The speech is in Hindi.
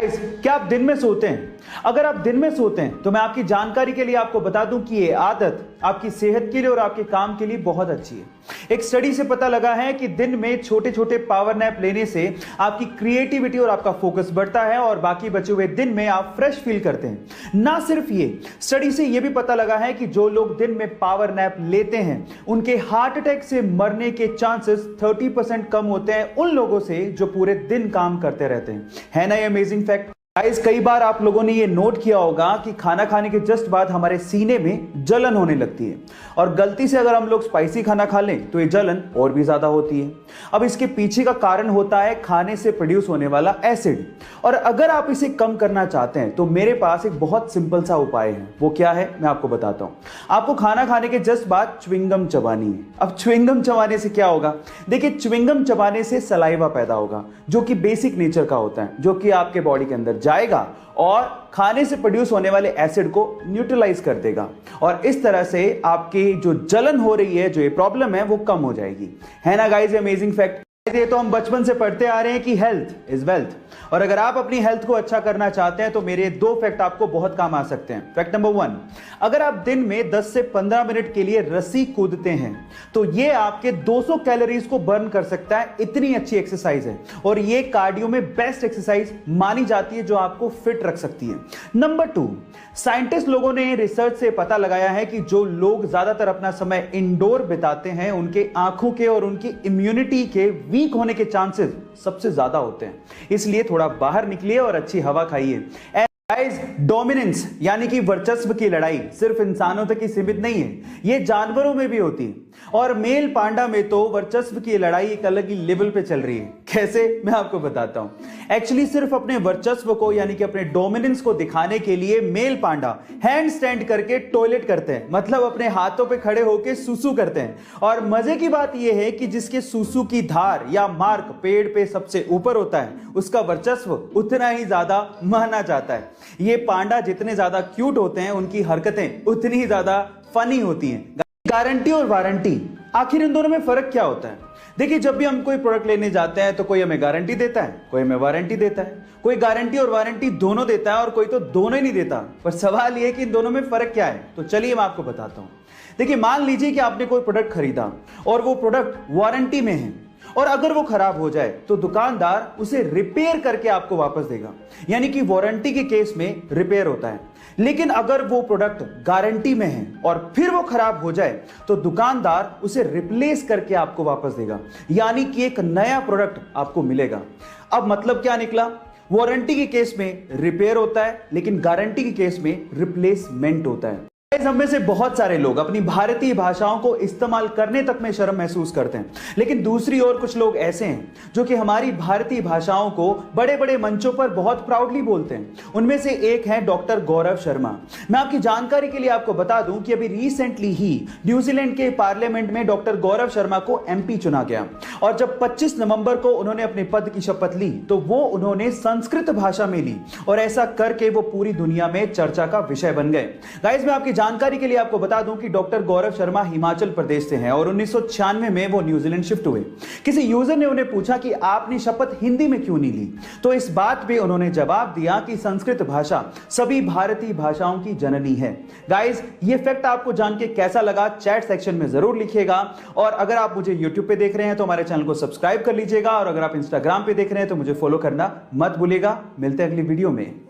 क्या आप दिन में सोते हैं? अगर आप दिन में सोते हैं तो मैं आपकी जानकारी के लिए आपको बता दूं कि ये आदत आपकी सेहत के लिए और आपके काम के लिए बहुत अच्छी है। एक स्टडी से पता लगा है कि दिन में छोटे छोटे पावर नैप लेने से आपकी क्रिएटिविटी और आपका फोकस बढ़ता है और बाकी बचे हुए दिन में आप फ्रेश फील करते हैं। ना सिर्फ ये, स्टडी से यह भी पता लगा है कि जो लोग दिन में पावर नैप लेते हैं उनके हार्ट अटैक से मरने के चांसेस 30% कम होते हैं उन लोगों से जो पूरे दिन काम करते रहते हैं। है ना ये अमेजिंग फैक्ट? गाइस, कई बार आप लोगों ने ये नोट किया होगा कि खाना खाने के जस्ट बाद हमारे सीने में जलन होने लगती है और गलती से अगर हम लोग स्पाइसी खाना खा लें तो ये जलन और भी ज्यादा होती है। अब इसके पीछे का कारण होता है खाने से प्रोड्यूस होने वाला एसिड, और अगर आप इसे कम करना चाहते हैं तो मेरे पास एक बहुत सिंपल सा उपाय है। वो क्या है मैं आपको बताता हूं। आपको खाना खाने के जस्ट बाद च्युइंगम चबानी है। अब च्युइंगम चबाने से क्या होगा? देखिए, च्युइंगम चबाने से सलाइवा पैदा होगा जो कि बेसिक नेचर का होता है, जो कि आपके बॉडी के अंदर जाएगा और खाने से प्रोड्यूस होने वाले एसिड को न्यूट्रलाइज कर देगा और इस तरह से आपकी जो जलन हो रही है, जो ये प्रॉब्लम है, वो कम हो जाएगी। है ना गाइस अमेजिंग फैक्ट? ये तो हम बचपन से पढ़ते आ रहे हैं कि हेल्थ इज वेल्थ, और अगर आप अपनी हेल्थ को अच्छा करना चाहते हैं तो मेरे दो फैक्ट आपको बहुत काम आ सकते हैं। फैक्ट नंबर 1, अगर आप दिन में 10 से 15 मिनट के लिए रस्सी कूदते हैं तो ये आपके 200 कैलोरीज को बर्न कर सकता है। इतनी अच्छी एक्सरसाइज है और ये कार्डियो में बेस्ट एक्सरसाइज मानी जाती है जो आपको फिट रख सकती है। नंबर 2, साइंटिस्ट लोगों ने रिसर्च से पता लगाया है कि जो लोग ज्यादातर अपना समय इंडोर बिताते हैं उनके आंखों के और उनकी इम्यूनिटी के वीक होने के चांसेस सबसे ज्यादा होते हैं। इसलिए थोड़ा बाहर निकलिए और अच्छी हवा खाइए। गाइस, डोमिनेंस यानी कि वर्चस्व की लड़ाई सिर्फ इंसानों तक ही सीमित नहीं है, ये जानवरों में भी होती है और मेल पांडा में तो वर्चस्व की लड़ाई एक अलग ही लेवल पे चल रही है। कैसे मैं आपको बताता हूं। एक्चुअली सिर्फ अपने वर्चस्व को यानी कि अपने डोमिनेंस को दिखाने के लिए मेल पांडा हैंड स्टैंड करके टॉयलेट करते हैं, मतलब अपने हाथों पे खड़े होकर सुसु करते हैं। और मजे की बात यह है कि जिसके सुसु की धार या मार्क पेड़ पे सबसे ऊपर होता है उसका वर्चस्व उतना ही ज्यादा माना जाता है। ये पांडा जितने ज्यादा क्यूट होते हैं उनकी हरकतें उतनी ही ज्यादा फनी होती हैं। गारंटी और वारंटी, आखिर इन दोनों में फर्क क्या होता है? देखिए, जब भी हम कोई प्रोडक्ट लेने जाते हैं तो कोई हमें गारंटी देता है, कोई हमें वारंटी देता है। कोई गारंटी और वारंटी दोनों देता है और कोई तो दोनों ही नहीं देता। पर सवाल यह है कि इन दोनों में फर्क क्या है? तो चलिए मैं आपको बताता हूं। देखिए, मान लीजिए कि आपने कोई प्रोडक्ट खरीदा और वो प्रोडक्ट वारंटी में है और अगर वो खराब हो जाए तो दुकानदार उसे रिपेयर करके आपको वापस देगा, यानी कि वारंटी के केस में रिपेयर होता है। लेकिन अगर वो प्रोडक्ट गारंटी में है और फिर वो खराब हो जाए तो दुकानदार उसे रिप्लेस करके आपको वापस देगा, यानी कि एक नया प्रोडक्ट आपको मिलेगा। अब मतलब क्या निकला? वारंटी के केस में रिपेयर होता है लेकिन गारंटी के केस में रिप्लेसमेंट होता है। हम में से बहुत सारे लोग अपनी भारतीय भाषाओं को इस्तेमाल करने तक में शर्म महसूस करते हैं, लेकिन दूसरी ओर कुछ लोग ऐसे हैं जो कि हमारी भारतीय भाषाओं को बड़े बड़े मंचों पर बहुत प्राउडली बोलते हैं। उनमें से एक है डॉक्टर गौरव शर्मा। मैं आपकी जानकारी के लिए आपको बता दूं कि अभी रिसेंटली ही न्यूजीलैंड के पार्लियामेंट में डॉक्टर गौरव शर्मा को एमपी चुना गया और जब 25 नवंबर को उन्होंने अपने पद की शपथ ली तो वो उन्होंने संस्कृत भाषा में ली और ऐसा करके वो पूरी दुनिया में चर्चा का विषय बन गए। गाइस, मैं आपकी जानकारी के लिए आपको बता दूं कि डॉक्टर गौरव शर्मा हिमाचल प्रदेश से हैं और 1996 में वो न्यूजीलैंड शिफ्ट हुए। किसी यूजर ने उन्हें पूछा कि आपने शपथ हिंदी में क्यों नहीं ली, तो इस बात पे उन्होंने जवाब दिया कि संस्कृत भाषा सभी भारतीय भाषाओं की जननी है। गाइस, ये फैक्ट आपको जान के कैसा लगा चैट सेक्शन में जरूर लिखिएगा और अगर आप मुझे यूट्यूब पे देख रहे हैं तो हमारे चैनल को सब्सक्राइब कर लीजिएगा और अगर आप इंस्टाग्राम पे देख रहे हैं तो मुझे फॉलो करना मत भूलिएगा। मिलते हैं अगली वीडियो में।